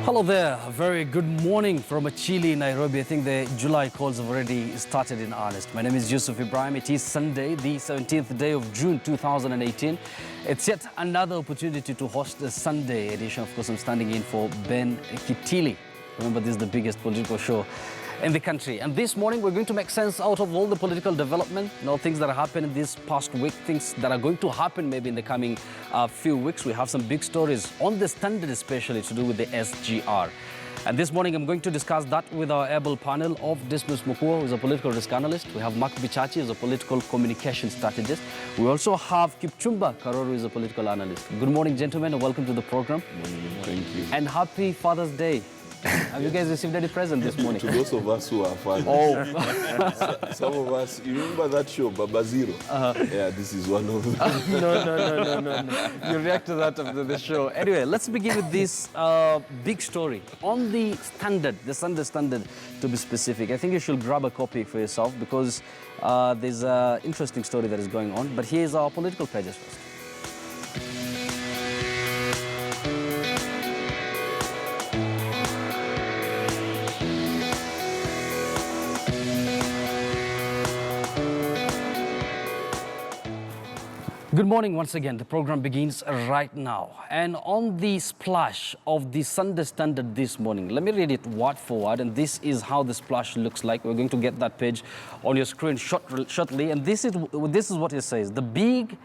Hello there, a very good morning from a chilly Nairobi. I think the July calls have already started in earnest. My name is Yusuf Ibrahim. It is Sunday, the 17th day of June 2018. It's yet another opportunity to host the Sunday edition. Of course, I'm standing in for Ben Kitili. Remember, this is the biggest political show in the country. And this morning, we're going to make sense out of all the political development, things that are happening this past week, things that are going to happen maybe in the coming few weeks. We have some big stories on the standard, especially to do with the SGR. And this morning, I'm going to discuss that with our able panel of Dismas Mukua, who's a political risk analyst. We have Mark Bichachi, who's a political communication strategist. We also have Kipchumba Karoro, who is a political analyst. Good morning, gentlemen, and welcome to the program. Thank you. And happy Father's Day. Have you guys received any present this morning? To those of us who are fathers. Oh. Some of us, you remember that show, Baba Zero? Yeah, this is one of them. No. You react to that after the show. Anyway, let's begin with this big story. On the standard, the Sunday Standard, to be specific, I think you should grab a copy for yourself because there's an interesting story that is going on. But here's our political pages first. Good morning once again. The program begins right now. And on the splash of the Sunday Standard this morning, let me read it word for word. And this is how the splash looks like. We're going to get that page on your screen shortly. And this is what it says. The big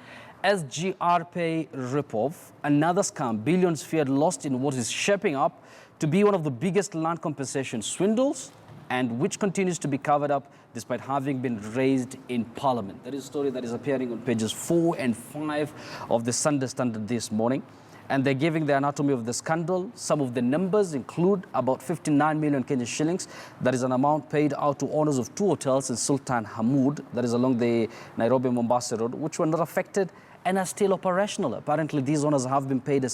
SGR pay ripoff, another scam, billions feared lost in what is shaping up to be one of the biggest land compensation swindles, and which continues to be covered up despite having been raised in Parliament. That is a story that is appearing on pages 4 and 5 of the Sunday Standard this morning. And they're giving the anatomy of the scandal. Some of the numbers include about 59 million Kenyan shillings. That is an amount paid out to owners of 2 hotels in Sultan Hamoud, that is along the Nairobi-Mombasa Road, which were not affected and are still operational. Apparently, these owners have been paid a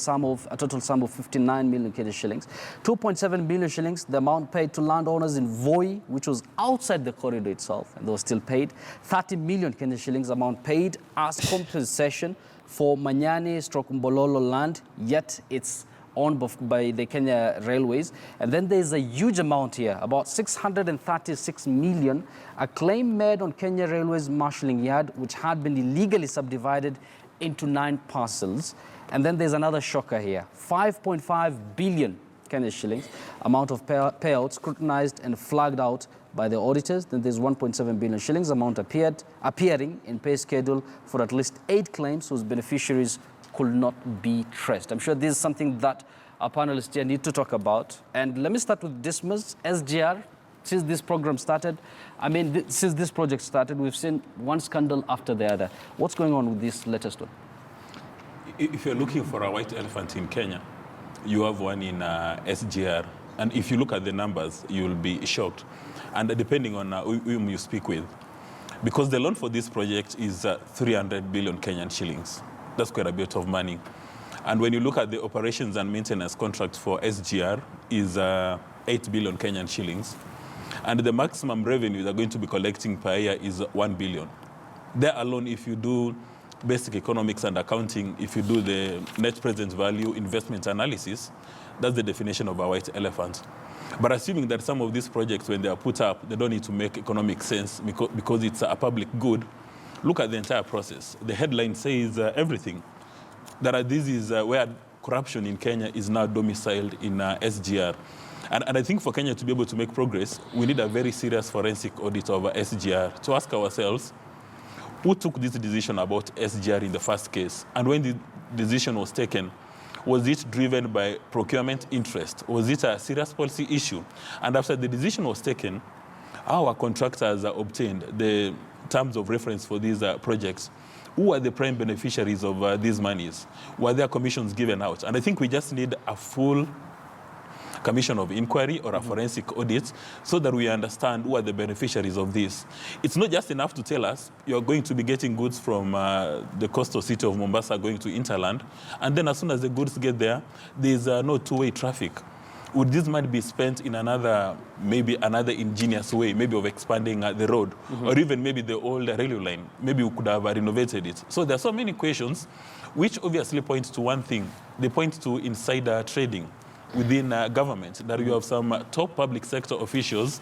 total sum of 59 million Kenyan shillings. 2.7 billion shillings, the amount paid to landowners in Voi, which was outside the corridor itself, and they were still paid. 30 million Kenyan shillings amount paid as compensation for Manyani/Mbololo land, yet it's owned by the Kenya Railways. And then there's a huge amount here, about 636 million, a claim made on Kenya Railways marshalling yard, which had been illegally subdivided into 9 parcels. And then there's another shocker here, 5.5 billion Kenya shillings, amount of payouts scrutinized and flagged out by the auditors. Then there's 1.7 billion shillings amount appearing in pay schedule for at least 8 claims whose beneficiaries could not be traced. I'm sure this is something that our panelists here need to talk about. And let me start with Dismas. SGR, since this program started, since this project started, we've seen one scandal after the other. What's going on with this latest one? If you're looking for a white elephant in Kenya, you have one in SGR. And if you look at the numbers, you'll be shocked. And depending on whom you speak with, because the loan for this project is 300 billion Kenyan shillings. That's quite a bit of money. And when you look at the operations and maintenance contract for SGR is 8 billion Kenyan shillings. And the maximum revenue they're going to be collecting per year is 1 billion. There alone, if you do basic economics and accounting, if you do the net present value investment analysis, that's the definition of a white elephant. But assuming that some of these projects, when they are put up, they don't need to make economic sense because it's a public good, look at the entire process. The headline says everything. This is where corruption in Kenya is now domiciled in SGR. And I think for Kenya to be able to make progress, we need a very serious forensic audit of SGR to ask ourselves, who took this decision about SGR in the first case? And when the decision was taken, was it driven by procurement interest? Was it a serious policy issue? And after the decision was taken, our contractors obtained the terms of reference for these projects. Who are the prime beneficiaries of these monies? Were there commissions given out? And I think we just need a full commission of inquiry or a forensic audit so that we understand who are the beneficiaries of this. It's not just enough to tell us you're going to be getting goods from the coastal city of Mombasa going to Interland, and then as soon as the goods get there, there's no two-way traffic. Would this money be spent in maybe another ingenious way, maybe of expanding the road, or even maybe the old railway line? Maybe we could have renovated it. So there are so many questions which obviously point to one thing. They point to insider trading. within government that you have some top public sector officials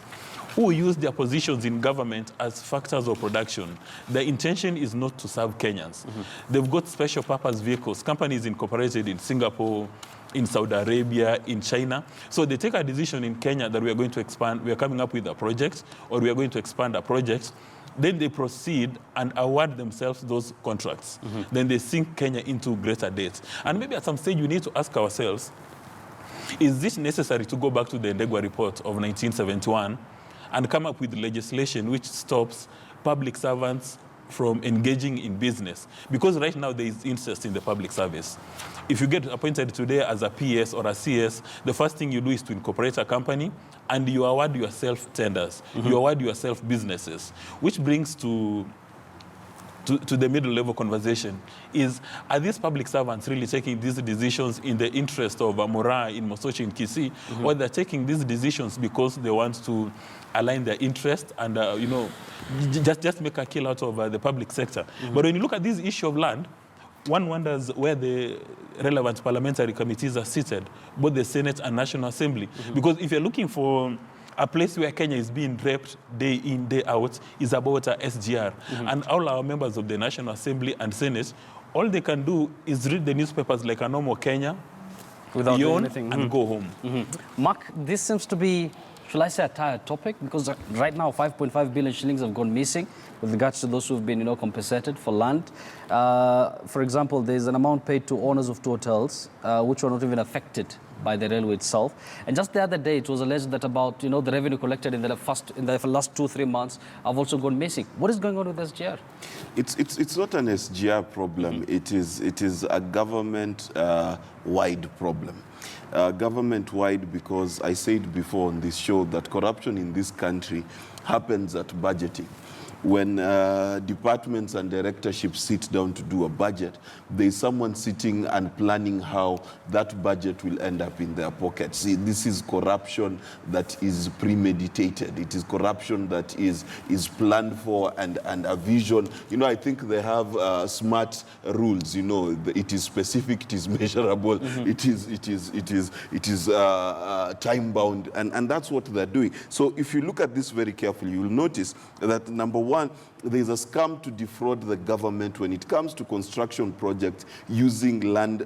who use their positions in government as factors of production. The intention is not to serve Kenyans. They've got special purpose vehicles, companies incorporated in Singapore, in Saudi Arabia, in China. So they take a decision in Kenya that we are going to expand, we are coming up with a project, or we are going to expand a project. Then they proceed and award themselves those contracts. Then they sink Kenya into greater debt. And maybe at some stage we need to ask ourselves, is this necessary to go back to the Ndegwa report of 1971 and come up with legislation which stops public servants from engaging in business? Because right now there is interest in the public service. If you get appointed today as a PS or a CS, the first thing you do is to incorporate a company and you award yourself tenders, you award yourself businesses, which brings to the middle level conversation is, are these public servants really taking these decisions in the interest of Amora in Mosochi in Kisii, or they're taking these decisions because they want to align their interest and, you know, just make a kill out of the public sector. But when you look at this issue of land, one wonders where the relevant parliamentary committees are seated, both the Senate and National Assembly. Because if you're looking for a place where Kenya is being raped day in, day out, is about SGR. And all our members of the National Assembly and Senate, all they can do is read the newspapers like a normal Kenya, without doing yawn, anything. and go home. Mark, this seems to be, shall I say, a tired topic, because right now 5.5 billion shillings have gone missing with regards to those who've been, compensated for land. For example, there's an amount paid to owners of two hotels, which were not even affected by the railway itself. And just the other day, it was alleged that about, the revenue collected in the last 2-3 months have also gone missing. What is going on with SGR? It's not an SGR problem. It is a government-wide problem. Government-wide, because I said before on this show that corruption in this country happens at budgeting. When departments and directorships sit down to do a budget, there's someone sitting and planning how that budget will end up in their pocket. See, this is corruption that is premeditated. It is corruption that is planned for and a vision. I think they have smart rules. It is specific, it is measurable, it is time bound, and that's what they're doing. So if you look at this very carefully, you will notice that number one, there's a scam to defraud the government when it comes to construction projects using land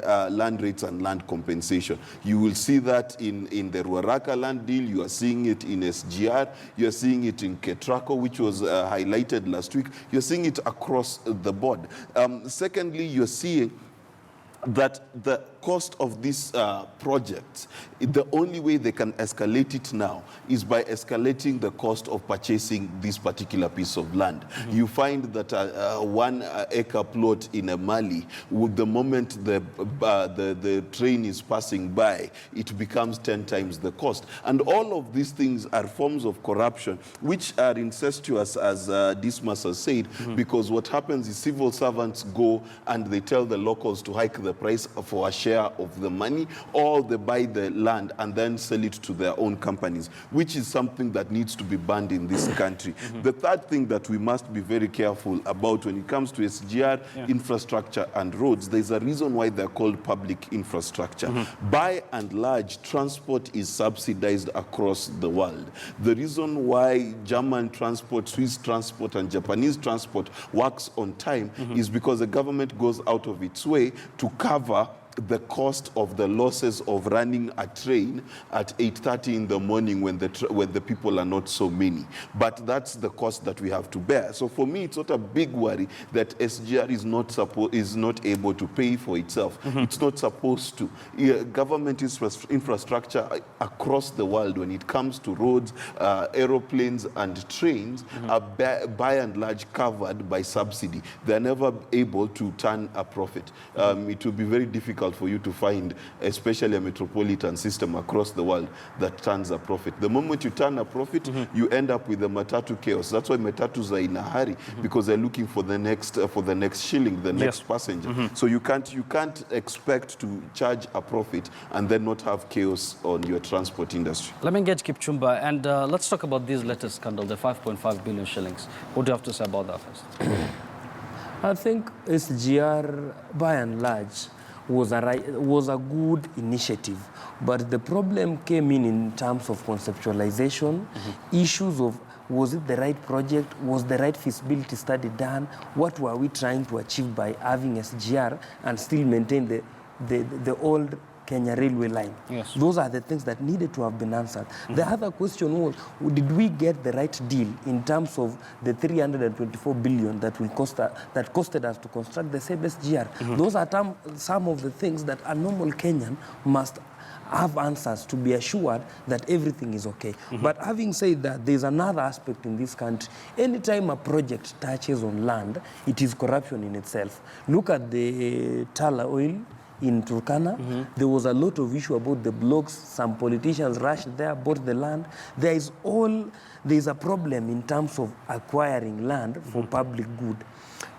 rates and land compensation. You will see that in the Ruaraka land deal. You are seeing it in SGR. You are seeing it in Ketraco, which was highlighted last week. You're seeing it across the board. Secondly, you're seeing that the cost of this project, the only way they can escalate it now is by escalating the cost of purchasing this particular piece of land. You find that a 1 acre plot in a Mali, with the moment the train is passing by, it becomes 10 times the cost. And all of these things are forms of corruption, which are incestuous, as Dismas has said, because what happens is civil servants go and they tell the locals to hike the price for a share of the money, or they buy the land and then sell it to their own companies, which is something that needs to be banned in this country. The third thing that we must be very careful about when it comes to SGR, infrastructure and roads, there's a reason why they're called public infrastructure. By and large, transport is subsidized across the world. The reason why German transport, Swiss transport, and Japanese transport works on time is because the government goes out of its way to cover the cost of the losses of running a train at 8:30 in the morning when the people are not so many. But that's the cost that we have to bear. So for me, it's not a big worry that SGR is not able to pay for itself. It's not supposed to. Government infrastructure across the world, when it comes to roads, aeroplanes, and trains, are by and large covered by subsidy. They're never able to turn a profit. It will be very difficult for you to find, especially a metropolitan system across the world, that turns a profit. The moment you turn a profit, you end up with the matatu chaos. That's why matatus are in a hurry, because they're looking for the next shilling, the next passenger. So you can't expect to charge a profit and then not have chaos on your transport industry. Let me engage Kipchumba, and let's talk about this latest scandal, the 5.5 billion shillings. What do you have to say about that first? I think SGR, by and large, was a good initiative. But the problem came in terms of conceptualization, issues of was it the right project, was the right feasibility study done, what were we trying to achieve by having SGR and still maintain the old Kenya railway line. Yes. Those are the things that needed to have been answered. The other question was, did we get the right deal in terms of the 324 billion that costed us to construct the same SGR? Those are some of the things that a normal Kenyan must have answers to be assured that everything is okay. But having said that, there's another aspect in this country. Anytime a project touches on land, it is corruption in itself. Look at the Tala oil in Turkana. There was a lot of issue about the blocks. Some politicians rushed there, bought the land. There is a problem in terms of acquiring land for public good.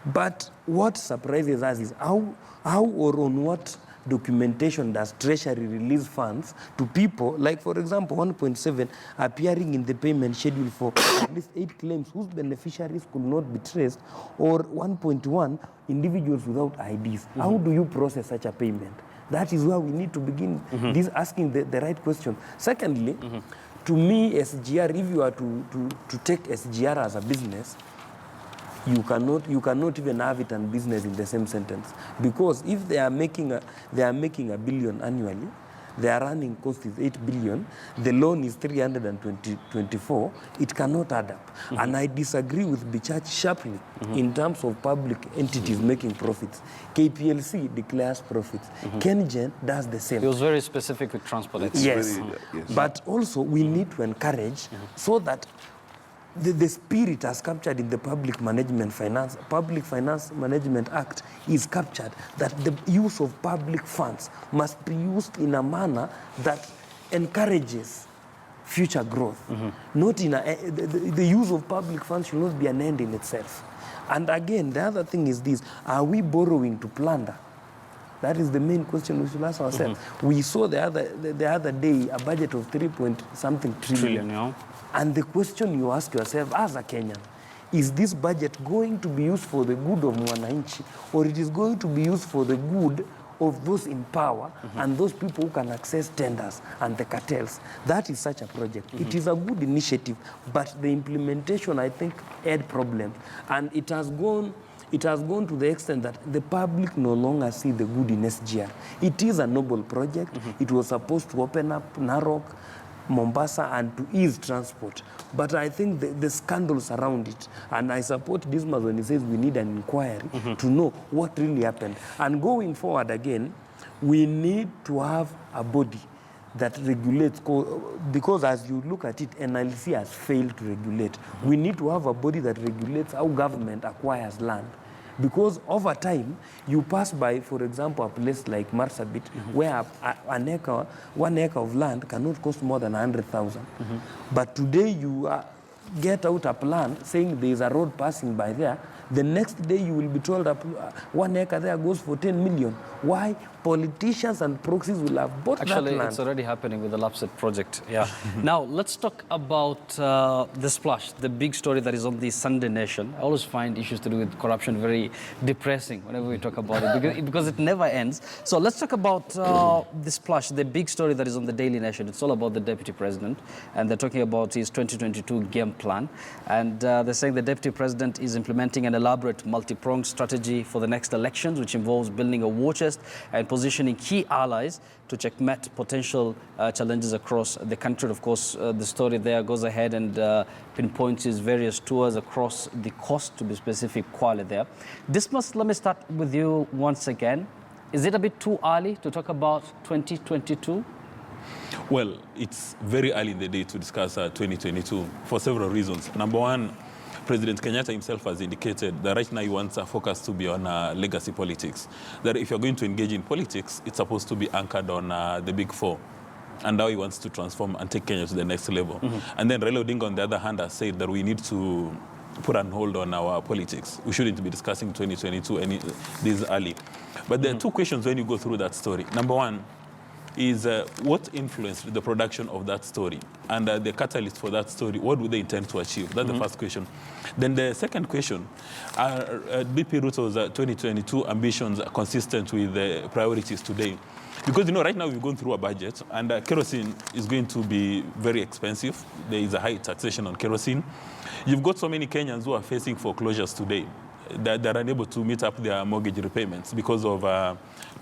But what surprises us is how or on what documentation does Treasury release funds to people, like for example 1.7 appearing in the payment schedule for at least 8 claims whose beneficiaries could not be traced, or 1.1 individuals without IDs. How do you process such a payment? That is where we need to begin asking the right question. Secondly, to me, SGR, if you are to take SGR as a business, you cannot even have it and business in the same sentence, because if they are making a billion annually, their running cost is 8 billion, the loan is 324, it cannot add up. And I disagree with Bichach sharply in terms of public entities making profits. KPLC declares profits. KenGen does the same. He was very specific with transport. Yes. But also we need to encourage so that the spirit as captured in the Public Finance Management Act is captured, that the use of public funds must be used in a manner that encourages future growth. Not in the use of public funds should not be an end in itself. And again, the other thing is this: are we borrowing to plunder? That is the main question we should ask ourselves. We saw the other day a budget of 3-point-something trillion. Yeah. And the question you ask yourself as a Kenyan, is this budget going to be used for the good of Mwananchi, or it is going to be used for the good of those in power and those people who can access tenders and the cartels? That is such a project. It is a good initiative, but the implementation, I think, had problems. And it has gone to the extent that the public no longer see the good in SGR. It is a noble project. It was supposed to open up Narok, Mombasa, and to ease transport. But I think the scandals around it, and I support Dismas when he says we need an inquiry to know what really happened. And going forward again, we need to have a body that regulates, because as you look at it, NLC has failed to regulate. We need to have a body that regulates how government acquires land. Because over time, you pass by, for example, a place like Marsabit, where 1 acre of land cannot cost more than 100,000. But today you get out a plan saying there is a road passing by there. The next day you will be told 1 acre there goes for 10 million. Why? Politicians and proxies will have bought that land. Actually, it's already happening with the Lapset project. Yeah. Now, let's talk about the splash, the big story that is on the Sunday Nation. I always find issues to do with corruption very depressing whenever we talk about it, because it never ends. So let's talk about the splash, the big story that is on the Daily Nation. It's all about the Deputy President, and they're talking about his 2022 game plan. And they're saying the Deputy President is implementing an elaborate multi-pronged strategy for the next elections, which involves building a war chest and positioning key allies to checkmate potential challenges across the country. Of course, the story there goes ahead and pinpoints his various tours across the coast, to be specific, Kwale there. Dismas, let me start with you once again. Is it a bit too early to talk about 2022? Well, it's very early in the day to discuss 2022 for several reasons. Number one, President Kenyatta himself has indicated that right now he wants a focus to be on legacy politics. That if you're going to engage in politics, it's supposed to be anchored on the big four. And now he wants to transform and take Kenya to the next level. And then Raila Odinga, on the other hand, has said that we need to put on hold on our politics. We shouldn't be discussing 2022 this early. But there are two questions when you go through that story. Number one, is what influenced the production of that story and the catalyst for that story. What do they intend to achieve? That's the first question. Then the second question, are DP Ruto's 2022 ambitions consistent with the priorities today? Because, you know, right now we've gone through a budget and kerosene is going to be very expensive. There is a high taxation on kerosene. You've got so many Kenyans who are facing foreclosures today that are unable to meet up their mortgage repayments because of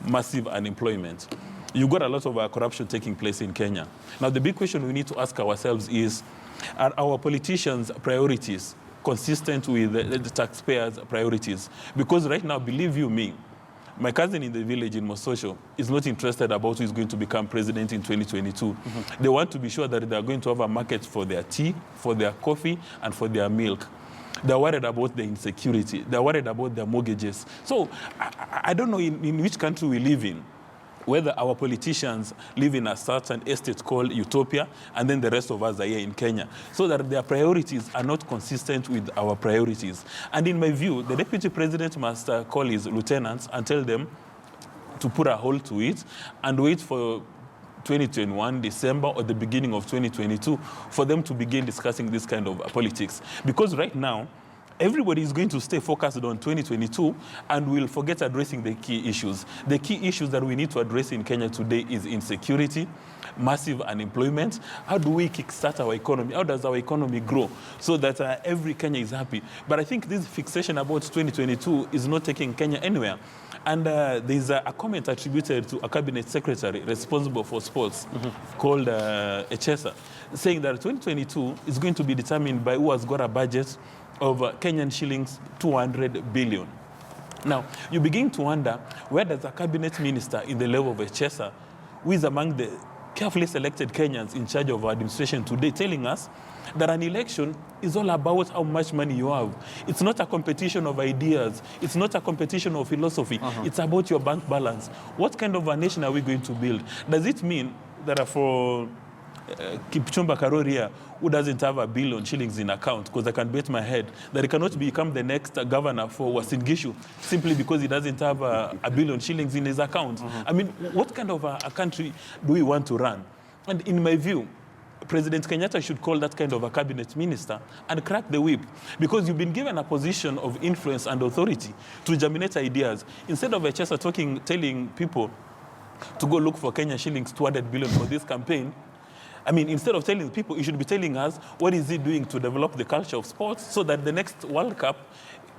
massive unemployment. You've got a lot of corruption taking place in Kenya. Now, the big question we need to ask ourselves is, are our politicians' priorities consistent with the taxpayers' priorities? Because right now, believe you me, my cousin in the village in Mososho is not interested about who is going to become president in 2022. They want to be sure that they are going to have a market for their tea, for their coffee, and for their milk. They're worried about the insecurity. They're worried about their mortgages. So I don't know in which country we live in, whether our politicians live in a certain estate called Utopia, and then the rest of us are here in Kenya, so that their priorities are not consistent with our priorities. And in my view, the deputy president must call his lieutenants and tell them to put a halt to it and wait for 2021, December, or the beginning of 2022 for them to begin discussing this kind of politics. Because right now, everybody is going to stay focused on 2022 and will forget addressing the key issues. The key issues that we need to address in Kenya today is insecurity, massive unemployment. How do we kickstart our economy? How does our economy grow so that every Kenyan is happy? But I think this fixation about 2022 is not taking Kenya anywhere. And there's a comment attributed to a cabinet secretary responsible for sports called Echesa, saying that 2022 is going to be determined by who has got a budget of Kenyan shillings 200 billion. Now, you begin to wonder, where does a cabinet minister in the level of Echesa, who is among the carefully selected Kenyans in charge of administration today, telling us that an election is all about how much money you have. It's not a competition of ideas. It's not a competition of philosophy. It's about your bank balance. What kind of a nation are we going to build? Does it mean that for Kipchumba Karoria, who doesn't have $1 billion shillings in account, because I can bet my head that he cannot become the next governor for Uasin Gishu simply because he doesn't have $1 billion shillings in his account? I mean, what kind of a country do we want to run? And in my view, President Kenyatta should call that kind of a cabinet minister and crack the whip, because you've been given a position of influence and authority to germinate ideas. Instead of Echesa telling people to go look for Kenya shillings 200 billion for this campaign, I mean, instead of telling people, you should be telling us what is he doing to develop the culture of sports so that the next World Cup,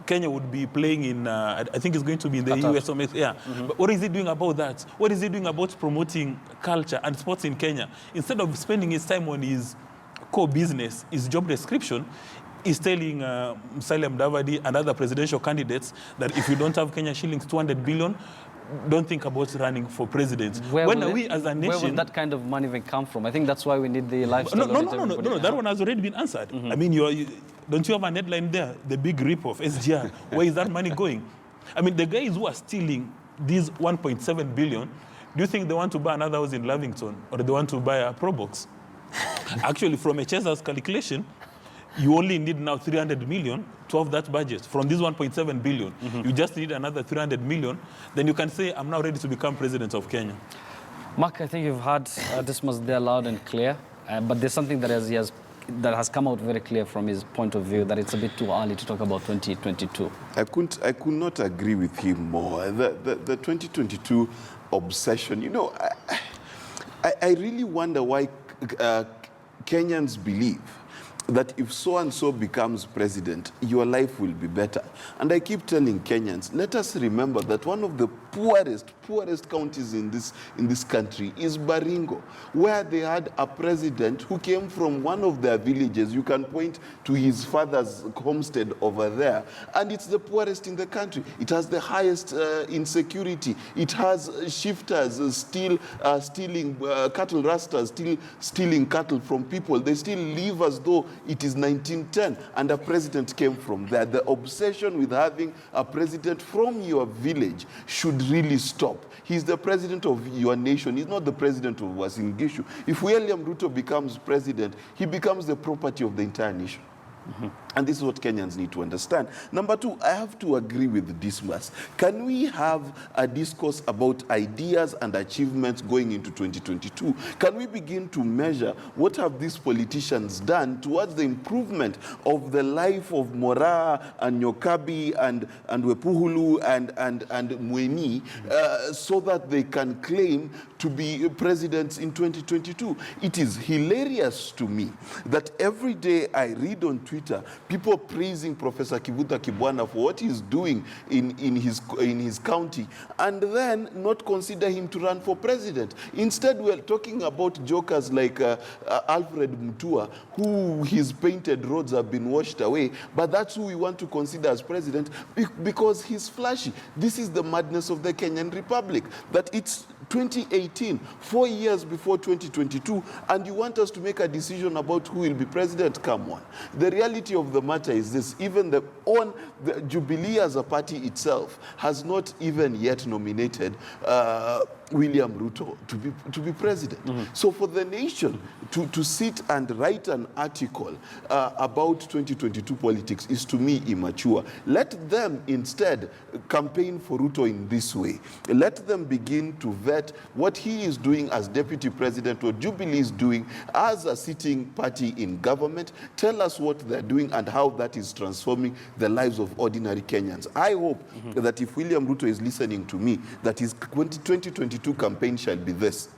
Kenya would be playing in, I think it's going to be in the US or Mexico. Yeah. But what is he doing about that? What is he doing about promoting culture and sports in Kenya? Instead of spending his time on his core business, his job description, is telling Musalia Mudavadi and other presidential candidates that if you don't have Kenya shillings 200 billion, don't think about running for president. When are we as a nation... Where will that kind of money even come from? I think that's why we need the lifestyle. No, that one has already been answered. I mean, don't you have a headline there? The big rip of SGR. Where is that money going? I mean, the guys who are stealing these 1.7 billion, do you think they want to buy another house in Lavington or they want to buy a Pro Box? Actually, from Echesa's calculation, you only need now 300 million to have that budget. From this 1.7 billion, you just need another 300 million. Then you can say, I'm now ready to become president of Kenya. Mark, I think you've heard this much there loud and clear. But there's something that has come out very clear from his point of view, that it's a bit too early to talk about 2022. I could not agree with him more. The 2022 obsession, you know, I really wonder why Kenyans believe that if so-and-so becomes president, your life will be better. And I keep telling Kenyans, let us remember that one of the poorest counties in this country is Baringo, where they had a president who came from one of their villages. You can point to his father's homestead over there, and it's the poorest in the country. It has the highest insecurity. It has shifters stealing cattle rusters, still stealing cattle from people. They still live as though it is 1910, and a president came from there. The obsession with having a president from your village should really stop. He's the president of your nation. He's not the president of Uasin Gishu. If William Ruto becomes president, he becomes the property of the entire nation. And this is what Kenyans need to understand. Number two, I have to agree with Dismas. Can we have a discourse about ideas and achievements going into 2022? Can we begin to measure what have these politicians done towards the improvement of the life of Mora and Nyokabi and Wepuhulu and Mweni, so that they can claim to be presidents in 2022? It is hilarious to me that every day I read on Twitter people praising Professor Kivuta Kibwana for what he's doing in his county, and then not consider him to run for president. Instead, we're talking about jokers like Alfred Mutua, who his painted roads have been washed away, but that's who we want to consider as president because he's flashy. This is the madness of the Kenyan Republic, that it's 2018, 4 years before 2022, and you want us to make a decision about who will be president? Come on. The reality of the matter is this: even the Jubilee as a party itself has not even yet nominated William Ruto to be president. So for the nation to sit and write an article about 2022 politics is, to me, immature. Let them instead campaign for Ruto in this way. Let them begin to vet what he is doing as deputy president, what Jubilee is doing as a sitting party in government. Tell us what they're doing and how that is transforming the lives of ordinary Kenyans. I hope that if William Ruto is listening to me, that his 2022 campaign shall be this: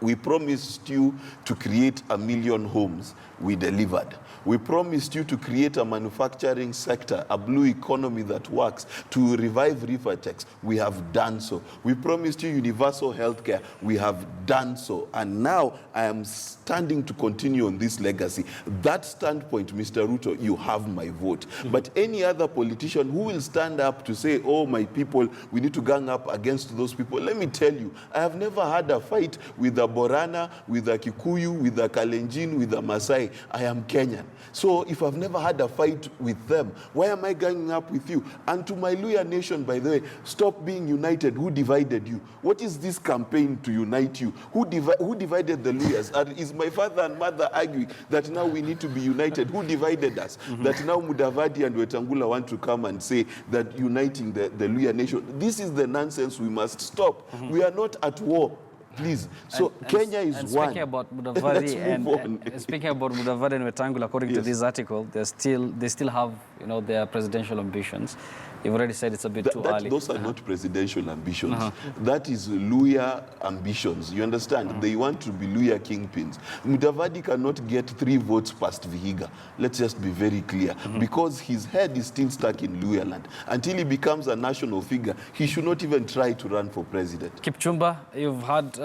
we promised you to create 1 million homes. We delivered. We promised you to create a manufacturing sector, a blue economy that works, to revive Rivertex. We have done so. We promised you universal healthcare. We have done so. And now I am standing to continue on this legacy. That standpoint, Mr. Ruto, you have my vote. But any other politician who will stand up to say, oh, my people, we need to gang up against those people, let me tell you, I have never had a fight with a Borana, with a Kikuyu, with a Kalenjin, with a Masai. I am Kenyan. So if I've never had a fight with them, why am I ganging up with you? And to my Luya nation, by the way, stop being united. Who divided you? What is this campaign to unite you? Who divided the Luyas? Is my father and mother arguing that now we need to be united? Who divided us? That now Mudavadi and Wetangula want to come and say that uniting the Luya nation. This is the nonsense we must stop. We are not at war. Please. So Kenya is and one. Speaking about Mudavadi and speaking about Mudavadi and Wetangula, according to this article, they still have, you know, their presidential ambitions. You've already said it's a bit too early. Those are not presidential ambitions. That is Luya ambitions. You understand? They want to be Luya kingpins. Mudavadi cannot get 3 votes past Vihiga. Let's just be very clear. Because his head is still stuck in Luya land. Until he becomes a national figure, he should not even try to run for president. Kipchumba, you've had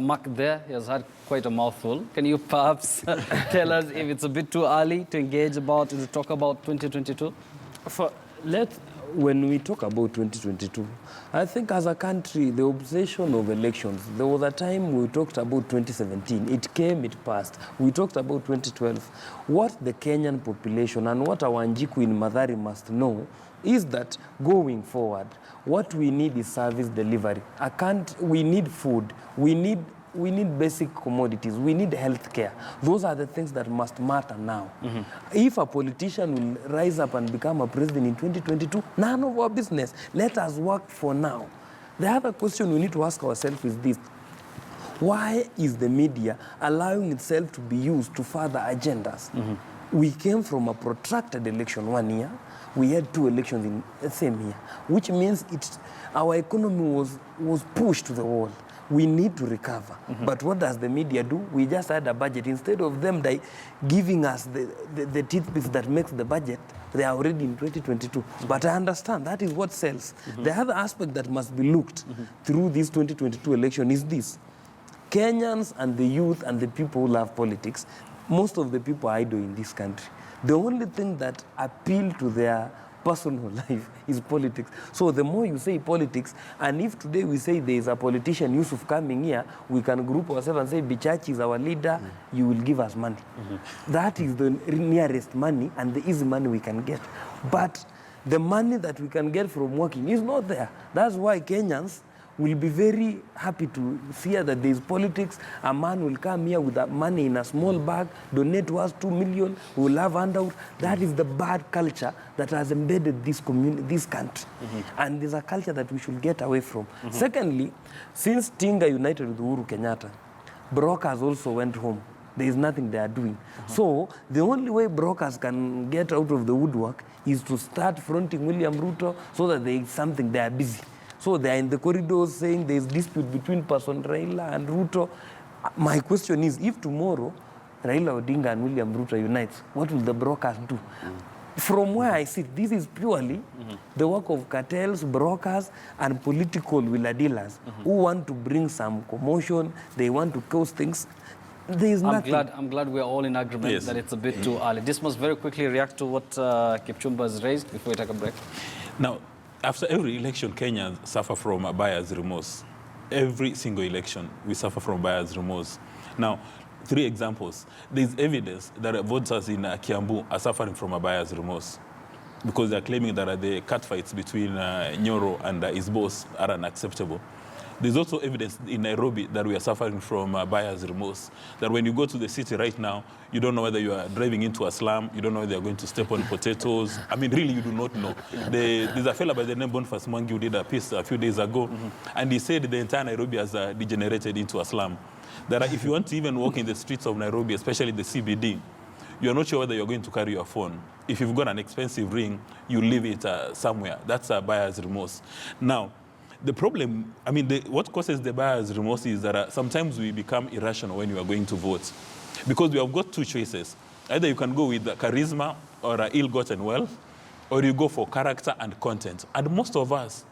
Mark there. He has had quite a mouthful. Can you perhaps tell us if it's a bit too early to engage about, to talk about 2022? When we talk about 2022, I think as a country, the obsession of elections, there was a time we talked about 2017. It came, it passed. We talked about 2012. What the Kenyan population and what our Njiku in Mathari must know is that going forward, what we need is service delivery. We need food. We need basic commodities. We need health care. Those are the things that must matter now. If a politician will rise up and become a president in 2022, none of our business. Let us work for now. The other question we need to ask ourselves is this: why is the media allowing itself to be used to further agendas? We came from a protracted election 1 year. We had 2 elections in the same year, which means our economy was pushed to the wall. We need to recover. But what does the media do? We just had a budget. Instead of them giving us the tidbits that makes the budget, they are already in 2022. But I understand that is what sells. The other aspect that must be looked through this 2022 election is this: Kenyans and the youth and the people who love politics, most of the people are idle in this country. The only thing that appeal to their personal life is politics. So the more you say politics, and if today we say there is a politician, Yusuf, coming here, we can group ourselves and say, Bichachi is our leader, you will give us money. That is the nearest money and the easy money we can get. But the money that we can get from working is not there. That's why Kenyans, will be very happy to hear that there is politics. A man will come here with that money in a small bag, donate to us 2 million, we will have handout. That is the bad culture that has embedded this community, this country. And there's a culture that we should get away from. Secondly, since Tinga united with Uhuru Kenyatta, brokers also went home. There is nothing they are doing. So the only way brokers can get out of the woodwork is to start fronting William Ruto so that there is something, they are busy. So they are in the corridors saying there is dispute between person Raila and Ruto. My question is, if tomorrow Raila Odinga and William Ruto unites, what will the brokers do? From where I sit, this is purely the work of cartels, brokers, and political wheeler dealers who want to bring some commotion. They want to cause things. There is nothing. I'm glad we're all in agreement that it's a bit too early. This must very quickly react to what Kipchumba has raised before we take a break. Now, after every election, Kenyans suffer from a buyer's remorse. Every single election, we suffer from buyer's remorse. Now, 3 examples. There's evidence that voters in Kiambu are suffering from a buyer's remorse because they're claiming that the catfights between Nyoro and his boss are unacceptable. There's also evidence in Nairobi that we are suffering from buyer's remorse. That when you go to the city right now, you don't know whether you are driving into a slum, you don't know whether you're going to step on potatoes. I mean, really, you do not know. There's a fellow by the name Boniface Mwangi who did a piece a few days ago, and he said the entire Nairobi has degenerated into a slum. That if you want to even walk in the streets of Nairobi, especially the CBD, you're not sure whether you're going to carry your phone. If you've got an expensive ring, you leave it somewhere. That's a buyer's remorse. Now, the problem, I mean, what causes the buyer's remorse is that sometimes we become irrational when you are going to vote. Because we have got 2 choices. Either you can go with charisma or ill-gotten wealth, or you go for character and content. And most of us,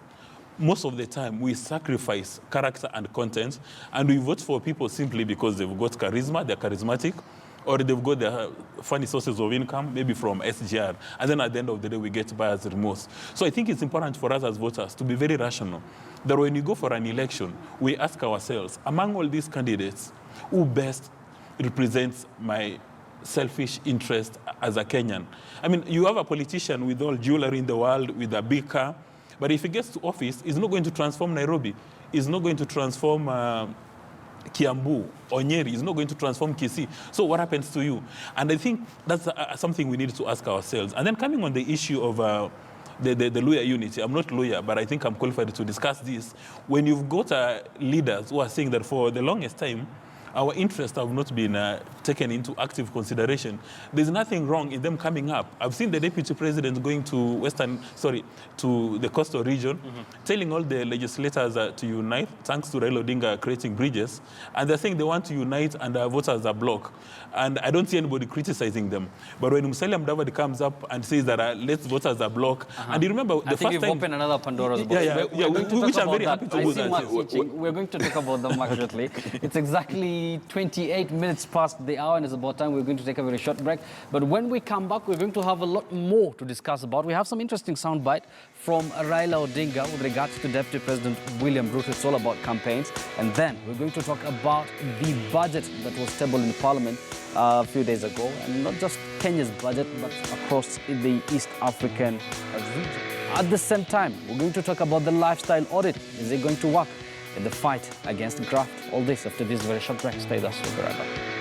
most of the time, we sacrifice character and content, and we vote for people simply because they've got charisma, they're charismatic, or they've got their funny sources of income, maybe from SGR. And then at the end of the day, we get buyer's remorse. So I think it's important for us as voters to be very rational. That when you go for an election, we ask ourselves, among all these candidates, who best represents my selfish interest as a Kenyan? I mean, you have a politician with all jewelry in the world, with a big car, but if he gets to office, he's not going to transform Nairobi. He's not going to transform Kiambu or Nyeri. He's not going to transform Kisii. So what happens to you? And I think that's something we need to ask ourselves. And then coming on the issue of the Luhya unity, I'm not lawyer, but I think I'm qualified to discuss this. When you've got leaders who are saying that for the longest time, our interests have not been taken into active consideration, there's nothing wrong in them coming up. I've seen the deputy president going to to the coastal region, telling all the legislators to unite, thanks to Raila Odinga creating bridges, and they're saying they want to unite and vote as a bloc. And I don't see anybody criticizing them. But when Musalia Mudavadi comes up and says that let's vote as a bloc, and you remember the first time... I think you've opened another Pandora's box. Which I'm very happy to do that. We're going to talk about them actually. It's exactly 28 minutes past the hour, and it's about time we're going to take a very short break. But when we come back, we're going to have a lot more to discuss about. We have some interesting soundbite from Raila Odinga with regards to Deputy President William Ruto. It's all about campaigns. And then we're going to talk about the budget that was tabled in Parliament a few days ago. And not just Kenya's budget, but across the East African region. At the same time, we're going to talk about the lifestyle audit. Is it going to work in the fight against graft? All this after this very short break. Stay with us. We'll be right back.